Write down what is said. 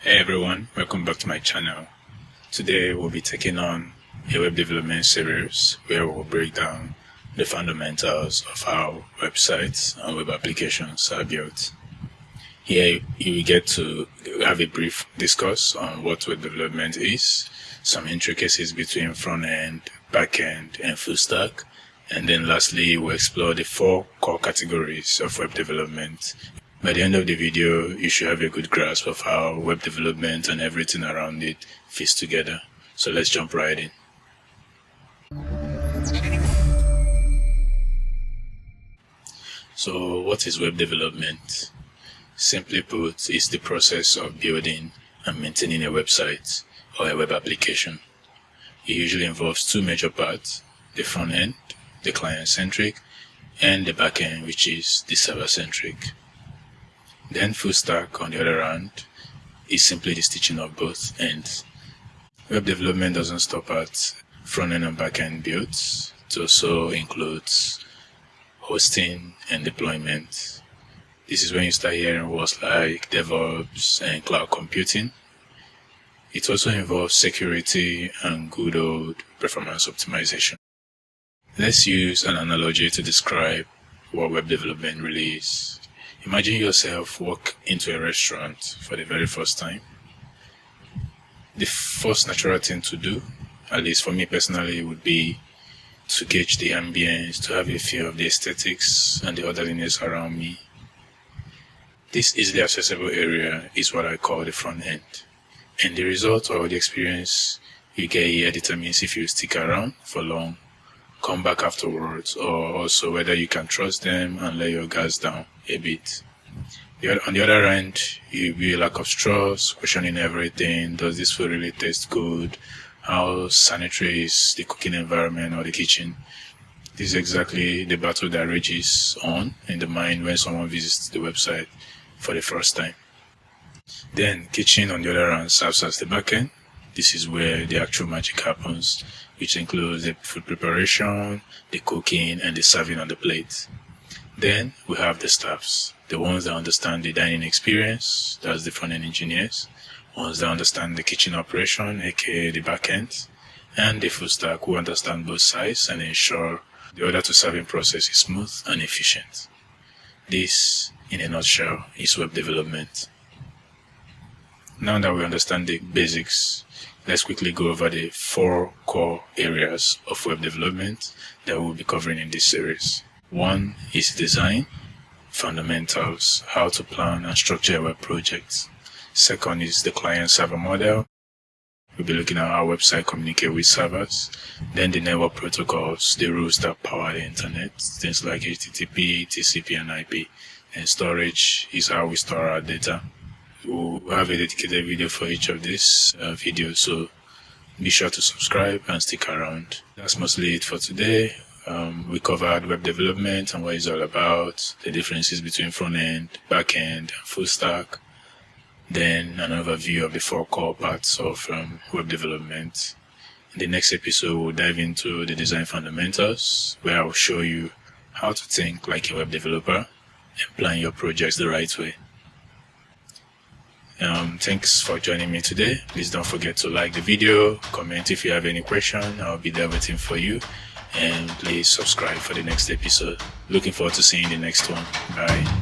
Hey everyone, welcome back to my channel. Today we'll be taking on a web development series where we'll break down the fundamentals of how websites and web applications are built. Here you will get to have a brief discuss on what web development is, some intricacies between front-end, back-end, and Fullstack, and then lastly we'll explore the 4 core categories of web development. By the end of the video, you should have a good grasp of how web development and everything around it fits together. So let's jump right in. So what is web development? Simply put, it's the process of building and maintaining a website or a web application. It usually involves 2 major parts: the front end, the client-centric, and the back end, which is the server-centric. Then Fullstack, on the other hand, is simply the stitching of both ends. Web development doesn't stop at front-end and back-end builds. It also includes hosting and deployment. This is when you start hearing words like DevOps and cloud computing. It also involves security and good old performance optimization. Let's use an analogy to describe what web development really is. Imagine yourself walk into a restaurant for the very first time. The first natural thing to do, at least for me personally, would be to gauge the ambience, to have a feel of the aesthetics and the orderliness around me. This easily accessible area is what I call the front end. And the result or the experience you get here determines if you stick around for long, come back afterwards, or also whether you can trust them and let your guards down a bit. On the other hand, you'll be a lack of trust, questioning everything. Does this food really taste good? How sanitary is the cooking environment or the kitchen? This is exactly the battle that rages on in the mind when someone visits the website for the first time. Then kitchen, on the other hand, serves as the backend. This is where the actual magic happens, which includes the food preparation, the cooking, and the serving on the plate. Then we have the staffs, the ones that understand the dining experience, that's the front-end engineers, ones that understand the kitchen operation, aka the backend, and the full stack who understand both sides and ensure the order to serving process is smooth and efficient. This, in a nutshell, is web development. Now that we understand the basics, let's quickly go over the 4 core areas of web development that we'll be covering in this series. 1 is design, fundamentals, how to plan and structure a web project. 2nd is the client-server model. We'll be looking at how websites communicate with servers. Then the network protocols, the rules that power the internet, things like HTTP, TCP, and IP. And storage is how we store our data. We'll have a dedicated video for each of these videos, so be sure to subscribe and stick around. That's mostly it for today. We covered web development and what it's all about, the differences between front-end, back-end, and full stack. Then an overview of the 4 core parts of web development. In the next episode, we'll dive into the design fundamentals, where I'll show you how to think like a web developer and plan your projects the right way. Thanks for joining me today. Please don't forget to like the video, comment if you have any question. I'll be there waiting for you. And please subscribe for the next episode. Looking forward to seeing the next one. Bye.